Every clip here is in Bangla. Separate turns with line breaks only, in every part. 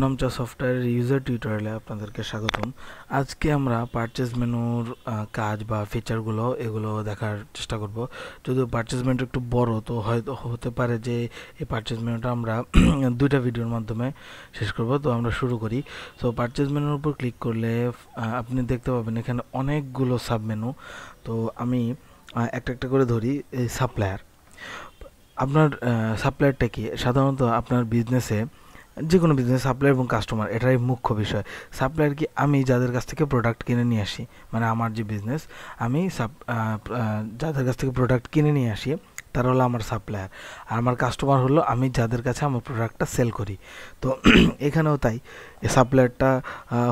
RojNamCha সফটওয়্যারের ইউজার টিউটোরিয়ালে আপনাদেরকে স্বাগতম। আজকে আমরা পারচেজ মেনুর কাজ বা ফিচারগুলো এগুলো দেখার চেষ্টা করব। যদিও পারচেজ মেনুটা একটু বড়, তো হয়তো হতে পারে যে এই পারচেজ মেনুটা আমরা দুইটা ভিডিওর মাধ্যমে শেষ করব। তো আমরা শুরু করি। সো পারচেজ মেনুর উপর ক্লিক করলে আপনি দেখতে পাবেন এখানে অনেকগুলো সাব মেনু। তো আমি একটা একটা করে ধরি। এই সাপ্লায়ার, আপনার সাপ্লায়ারটা কি? সাধারণত আপনার বিজনেসে, যে কোনো বিজনেস, সাপ্লায়ার এবং কাস্টমার এটাই মুখ্য বিষয়। সাপ্লায়ার কি? আমি যাদের কাছ থেকে প্রোডাক্ট কিনে নিয়ে আসি, মানে আমার যে বিজনেস, আমি যাদের কাছ থেকে প্রোডাক্ট কিনে নিয়ে আসি তারা হলো আমার সাপ্লায়ার। আর আমার কাস্টমার হলো আমি যাদের কাছে আমার প্রোডাক্টটা সেল করি। তো এখানেও তাই, এই সাপ্লায়ারটা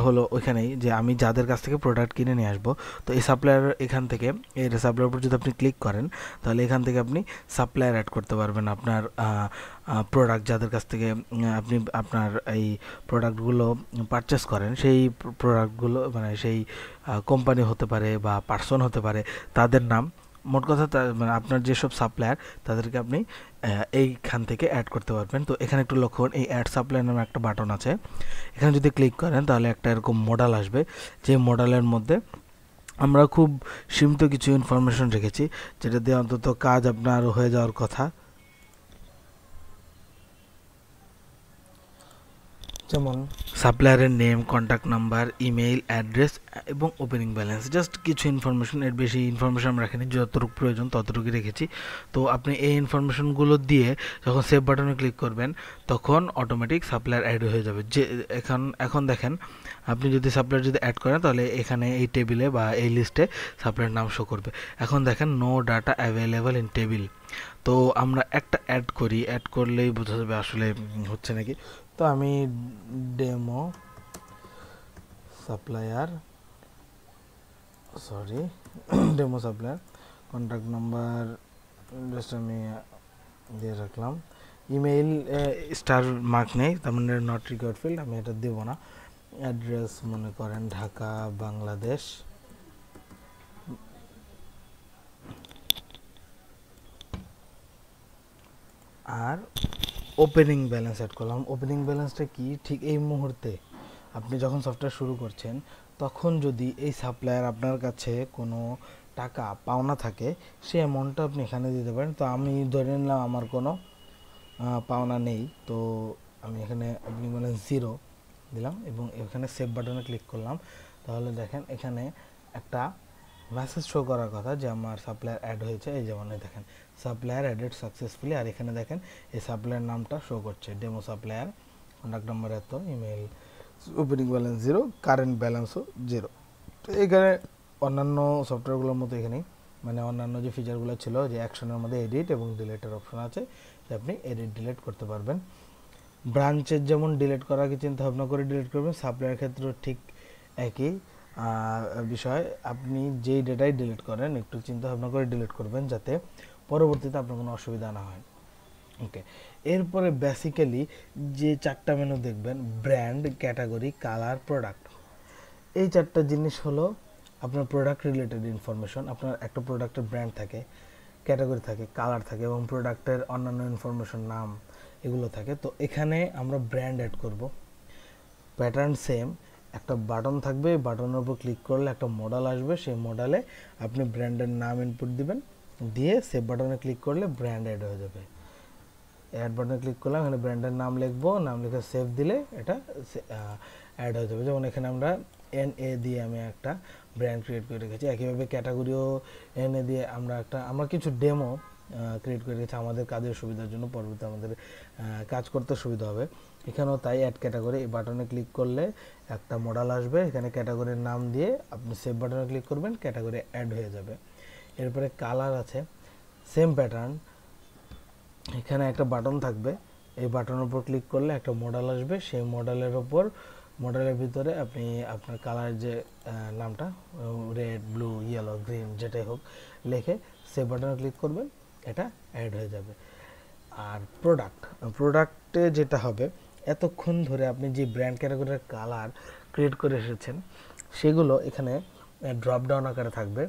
হলো ওইখানেই যে আমি যাদের কাছ থেকে প্রোডাক্ট কিনে নিয়ে আসবো। তো এই সাপ্লায়ার এখান থেকে, এই সাপ্লায়ার উপর যদি আপনি ক্লিক করেন তাহলে এখান থেকে আপনি সাপ্লায়ার অ্যাড করতে পারবেন আপনার প্রোডাক্ট যাদের কাছ থেকে আপনি আপনার এই প্রোডাক্টগুলো পারচেস করেন। সেই প্রোডাক্টগুলো মানে সেই কোম্পানি হতে পারে বা পার্সন হতে পারে, তাদের নাম, মোট কথা মানে আপনার যেসব সাপ্লায়ার তাদেরকে আপনি এইখান থেকে অ্যাড করতে পারবেন। তো এখানে একটু লক্ষ্য করুন, এই অ্যাড সাপ্লায়ার নামে একটা বাটন আছে। এখানে যদি ক্লিক করেন তাহলে একটা এরকম মডেল আসবে, যে মডেলের মধ্যে আমরা খুব সীমিত কিছু ইনফরমেশন রেখেছি, যেটা দিয়ে অন্তত কাজ আপনার হয়ে যাওয়ার কথা। যেমন সাপ্লায়ারের name, contact number, email address এবং ওপেনিং ব্যালেন্স, জাস্ট কিছু ইনফরমেশন। এর বেশি ইনফরমেশন আমরা রাখিনি, যতটুকু প্রয়োজন ততটুকুই রেখেছি। তো আপনি এই ইনফরমেশনগুলো দিয়ে যখন সেভ বাটনে ক্লিক করবেন তখন অটোমেটিক সাপ্লায়ার অ্যাড হয়ে যাবে। যে এখন দেখেন, আপনি যদি সাপ্লায়ার যদি অ্যাড করেন তাহলে এখানে এই টেবিলে বা এই লিস্টে সাপ্লায়ার নাম শো করবে। এখন দেখেন no data available in table. তো আমরা একটা অ্যাড করি, অ্যাড করলেই বোঝা যাবে আসলে হচ্ছে নাকি। তো আমি demo supplier, demo supplier contact number just আমি দিয়ে রাখলাম। ইমেইল স্টার মার্ক নেই, তার মানে নট রিকোয়ার্ড ফিল্ড, আমি এটা দেবো না। অ্যাড্রেস মনে করেন ঢাকা, বাংলাদেশ। আর ওপেনিং ব্যালেন্স অ্যাড করলাম। ওপেনিং ব্যালেন্সটা কি? ঠিক এই মুহূর্তে আপনি যখন সফটওয়্যার শুরু করছেন তখন যদি এই সাপ্লায়ার আপনার কাছে কোনো টাকা পাওনা থাকে, সেই অ্যামাউন্টটা আপনি এখানে দিতে পারেন। তো আমি ধরে নিলাম আমার কোনো পাওনা নেই, তো আমি এখানে ওপেনিং ব্যালেন্স 0 দিলাম এবং এখানে সেভ বাটনে ক্লিক করলাম। তাহলে দেখেন এখানে একটা মেসেজ শো করার কথা যে আমার সাপ্লায়ার অ্যাড হয়েছে। এই যেমন দেখেন সাপ্লায়ার অ্যাডেড সাকসেসফুলি, আর এখানে দেখেন এই সাপ্লায়ার নামটা শো করছে, ডেমো সাপ্লায়ার, কন্ট্যাক্ট নাম্বার এত, ইমেল, ওপেনিং ব্যালেন্স 0, কারেন্ট ব্যালেন্সও 0। তো এখানে অন্যান্য সফটওয়্যারগুলোর মতো এখানেই মানে অন্যান্য যে ফিচারগুলো ছিল, যে অ্যাকশনের মধ্যে এডিট এবং ডিলেটের অপশন আছে, যে আপনি এডিট ডিলেট করতে পারবেন। ব্রাঞ্চের যেমন ডিলিট করার আগে চিন্তা ভাবনা করে ডিলিট করবেন, সাপ্লায়ার ক্ষেত্রেও ঠিক একই বিষয়। আপনি যেই ডেটাই ডিলিট করেন একটু চিন্তা ভাবনা করে ডিলিট করবেন, যাতে পরবর্তীতে আপনার কোনো অসুবিধা না হয়। ওকে, এরপরে বেসিক্যালি যে চারটা মেনু দেখবেন, ব্র্যান্ড, ক্যাটাগরি, কালার, প্রোডাক্ট। এই চারটা জিনিস হলো আপনার প্রোডাক্ট রিলেটেড ইনফরমেশন। আপনার একটা প্রোডাক্টের ব্র্যান্ড থাকে, ক্যাটাগরি থাকে, কালার থাকে এবং প্রোডাক্টের অন্যান্য ইনফরমেশন, নাম, এগুলো থাকে। তো এখানে আমরা ব্র্যান্ড অ্যাড করব। প্যাটার্ন সেম, একটা বাটন থাকবে, বাটনের উপর ক্লিক করলে একটা মডেল আসবে, সেই মডেলে আপনি ব্র্যান্ডের নাম ইনপুট দিবেন, দিয়ে সেভ বাটনে ক্লিক করলে ব্র্যান্ড অ্যাড হয়ে যাবে। অ্যাড বাটনে ক্লিক করলাম, এখানে ব্র্যান্ডের নাম লিখবো, নাম লিখে সেভ দিলে এটা অ্যাড হয়ে যাবে। যেমন এখানে আমরা NA দিয়ে আমি একটা ব্র্যান্ড ক্রিয়েট করে রেখেছি। একইভাবে ক্যাটাগরিও NA দিয়ে আমরা কিছু ডেমো ক্রিয়েট করে রেখেছি আমাদের কাজের সুবিধার জন্য, পরবর্তী আমাদের কাজ করতে সুবিধা হবে। এখানেও তাই, অ্যাড ক্যাটাগরি, এই বাটনে ক্লিক করলে একটা মডেল আসবে, এখানে ক্যাটাগরির নাম দিয়ে আপনি সেভ বাটনে ক্লিক করবেন, ক্যাটাগরি অ্যাড হয়ে যাবে। এরপরে কালার আছে, সেম প্যাটার্ন, এখানে একটা বাটন থাকবে, এই বাটনের উপর ক্লিক করলে একটা মডেল আসবে, সেই মডেলের ওপর, মডেলের ভিতরে আপনি আপনার কালার যে নামটা, রেড, ব্লু, ইয়েলো, গ্রিন যেটাই হোক লিখে সেভ বাটনে ক্লিক করবেন, এটা অ্যাড হয়ে যাবে। আর প্রোডাক্টে যেটা হবে, এতক্ষণ ধরে আপনি যে ব্র্যান্ড ক্যাটাগরির কালার ক্রিয়েট করে এসেছেন সেগুলো এখানে ড্রপ ডাউন আকারে থাকবে।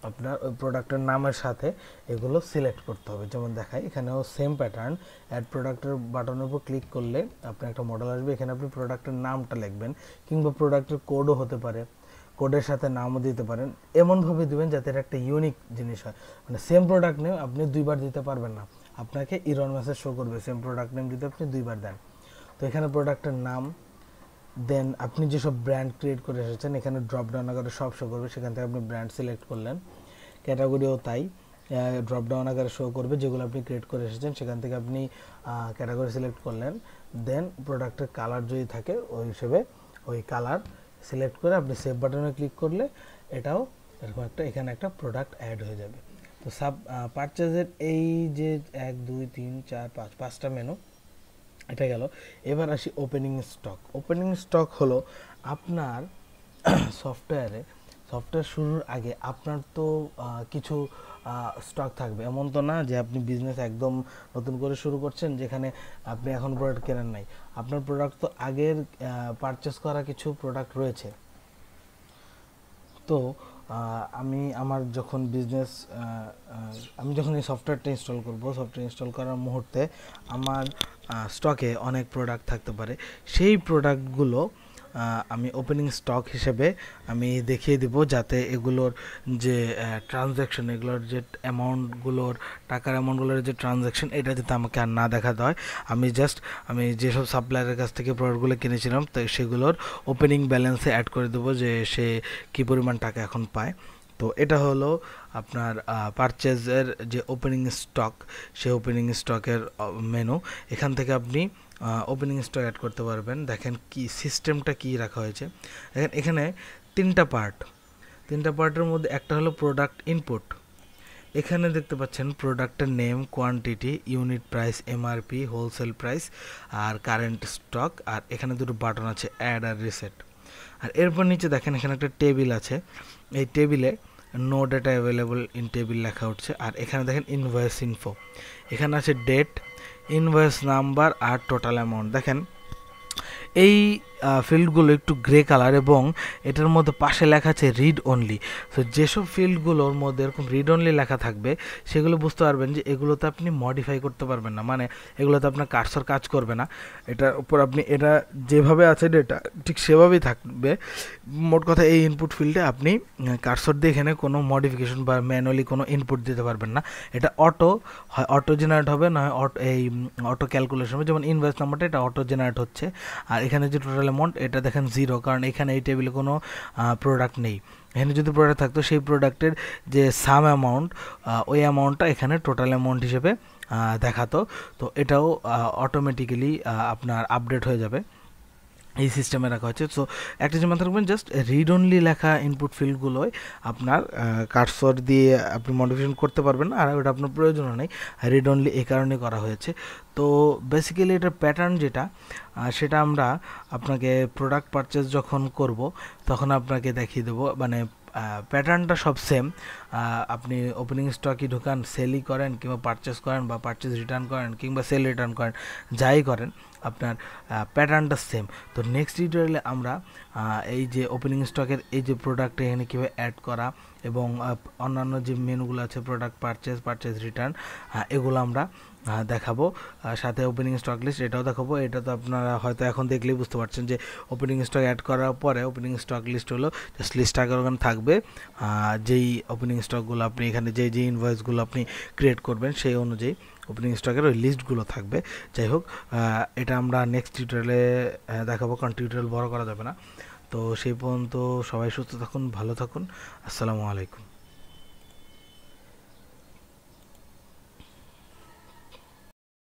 আপনার ওই প্রোডাক্টের নামের সাথে এগুলো সিলেক্ট করতে হবে। যেমন দেখাই, এখানেও সেম প্যাটার্ন, অ্যাড প্রোডাক্টের বাটনের উপর ক্লিক করলে আপনার একটা মডেল আসবে। এখানে আপনি প্রোডাক্টের নামটা লিখবেন, কিংবা প্রোডাক্টের কোডও হতে পারে, কোডের সাথে নামও দিতে পারেন। এমনভাবে দিবেন যাতে এটা একটা ইউনিক জিনিস হয়, মানে সেম প্রোডাক্ট নেম আপনি দুইবার দিতে পারবেন না, আপনাকে এরর মেসেজ শো করবে সেম প্রোডাক্ট নেম যদি আপনি দুইবার দেন। তো এখানে প্রোডাক্টের নাম, দেন আপনি যেসব ব্র্যান্ড ক্রিয়েট করে এসেছেন এখানে ড্রপ ডাউন আকারে সব শো করবে, সেখান থেকে আপনি ব্র্যান্ড সিলেক্ট করলেন। ক্যাটাগরিও তাই, ড্রপ ডাউন আকারে শো করবে যেগুলো আপনি ক্রিয়েট করে এসেছেন, সেখান থেকে আপনি ক্যাটাগরি সিলেক্ট করলেন। দেন প্রোডাক্টের কালার যদি থাকে ওই হিসেবে ওই কালার সিলেক্ট করে আপনি সেভ বাটনে ক্লিক করলে এটাও এরকম একটা এখানে একটা প্রোডাক্ট অ্যাড হয়ে যাবে। তো সাব পারচেজের এই যে 1 2 3 4 5 5টা মেনু এটা গেল। এবার আসি ওপেনিং স্টক। ওপেনিং স্টক হলো আপনার সফটওয়্যার শুরুর আগে আপনার তো কিছু স্টক থাকবে। এমন তো না যে আপনি বিজনেস একদম নতুন করে শুরু করছেন যেখানে আপনি এখন প্রোডাক্ট কেনেন নাই, আপনার প্রোডাক্ট তো আগের পারচেস করা কিছু প্রোডাক্ট রয়েছে। তো আমি আমার যখন বিজনেস আমি যখন এই সফটওয়্যারটা ইনস্টল করব, সফটওয়্যার ইনস্টল করার মুহূর্তে আমার স্টকে অনেক প্রোডাক্ট থাকতে পারে। সেই প্রোডাক্টগুলো আমি ওপেনিং স্টক হিসেবে আমি দেখিয়ে দিব, যাতে এগুলোর যে ট্রানজ্যাকশন, এগুলোর যে অ্যামাউন্টগুলোর টাকার অ্যামাউন্টগুলোর যে ট্রানজ্যাকশন, এটা যাতে আমাকে আর না দেখাতে হয়। আমি যেসব সাপ্লায়ারের কাছ থেকে প্রোডাক্টগুলো কিনেছিলাম তো সেগুলোর ওপেনিং ব্যালেন্সে অ্যাড করে দেবো যে সে কী পরিমাণ টাকা এখন পায়। তো এটা হলো আপনার পারচেজের যে ওপেনিং স্টক, সেই ওপেনিং স্টকের মেনু। এখান থেকে আপনি ওপেনিং স্টক অ্যাড করতে পারবেন। দেখেন কি সিস্টেমটা কি রাখা হয়েছে। দেখেন এখানে তিনটা পার্টের মধ্যে একটা হলো প্রোডাক্ট ইনপুট। এখানে দেখতে পাচ্ছেন প্রোডাক্টের name, quantity, unit price, MRP, wholesale price আর কারেন্ট স্টক। আর এখানে দুটো বাটন আছে, অ্যাড আর রিসেট। আর এরপর নিচে দেখেন এখানে একটা টেবিল আছে, এই টেবিলে no data available in table লেখা উঠছে। আর এখানে দেখেন ইনভয়েস ইনফো, এখানে আছে ডেট, ইনভয়েস নাম্বার আর টোটাল অ্যামাউন্ট। দেখেন এই ফিল্ডগুলো একটু গ্রে কালার এবং এটার মধ্যে পাশে লেখা আছে রিড অনলি। তো যেসব ফিল্ডগুলোর মধ্যে এরকম রিড অনলি লেখা থাকবে সেগুলো বুঝতে পারবেন যে এগুলোতে আপনি মডিফাই করতে পারবেন না, মানে এগুলোতে আপনার কার্সর কাজ করবে না। এটার উপর আপনি এটা যেভাবে আছে ডেটা ঠিক সেভাবেই থাকবে। মোট কথা এই ইনপুট ফিল্ডে আপনি কার্সর দিয়ে এখানে কোনো মডিফিকেশন বা ম্যানুয়ালি কোনো ইনপুট দিতে পারবেন না। এটা অটো জেনারেট হবে, না হয় অটো ক্যালকুলেশন হবে। যেমন ইনভয়েস নাম্বারটা এটা অটো জেনারেট হচ্ছে। আর এখানে যে টোটাল অ্যামাউন্ট এটা দেখেন 0, কারণ এখানে এই টেবিলে কোনো প্রোডাক্ট নেই। এখানে যদি প্রোডাক্ট থাকতো সেই প্রোডাক্টের যে সাম অ্যামাউন্ট, ওই অ্যামাউন্টটা এখানে টোটাল অ্যামাউন্ট হিসেবে দেখাতো। তো এটাও অটোমেটিক্যালি আপনার আপডেট হয়ে যাবে, এই সিস্টেমে রাখা হচ্ছে। সো একটা যে মাথায় রাখবেন, জাস্ট রিড অনলি লেখা ইনপুট ফিল্ডগুলোয় আপনার কার্সর দিয়ে আপনি মডিফিকেশন করতে পারবেন না, আর ওটা আপনার প্রয়োজনও নেই। রিড অনলি এই কারণে করা হয়েছে। তো বেসিক্যালি এটার প্যাটার্ন যেটা, সেটা আমরা আপনাকে প্রোডাক্ট পারচেস যখন করব তখন আপনাকে দেখিয়ে দেবো। মানে প্যাটার্নটা সব সেম। আপনি ওপেনিং স্টকই ঢোকান, সেলই করেন কিংবা পারচেস করেন বা পারচেস রিটার্ন করেন কিংবা সেল রিটার্ন করেন, যাই করেন আপনার প্যাটার্নটা সেম। তো নেক্সট টিউটোরিয়ালে আমরা এই যে ওপেনিং স্টকের এই যে প্রোডাক্ট এখানে কীভাবে অ্যাড করা এবং অন্যান্য যে মেনুগুলো আছে প্রোডাক্ট পারচেস রিটার্ন, এগুলো আমরা দেখাবো। সাথে ওপেনিং স্টক লিস্ট এটাও দেখাবো। এটা তো আপনারা হয়তো এখন দেখলেই বুঝতে পারছেন যে ওপেনিং স্টক অ্যাড করার পরে ওপেনিং স্টক লিস্ট হলো জাস্ট লিস্ট আকারে ওখানে থাকবে, যেই ওপেনিং স্টকগুলো আপনি এখানে যে ইনভয়েসগুলো আপনি ক্রিয়েট করবেন সেই অনুযায়ী ওপেনিং স্টকের ওই লিস্টগুলো থাকবে। যাই হোক, এটা আমরা নেক্সট টিউটোরিয়ালে দেখাবো, কারণ টিউটোরিয়াল বড় করা যাবে না। তো সেই পর্যন্ত সবাই সুস্থ থাকুন, ভালো থাকুন, আসসালামু আলাইকুম।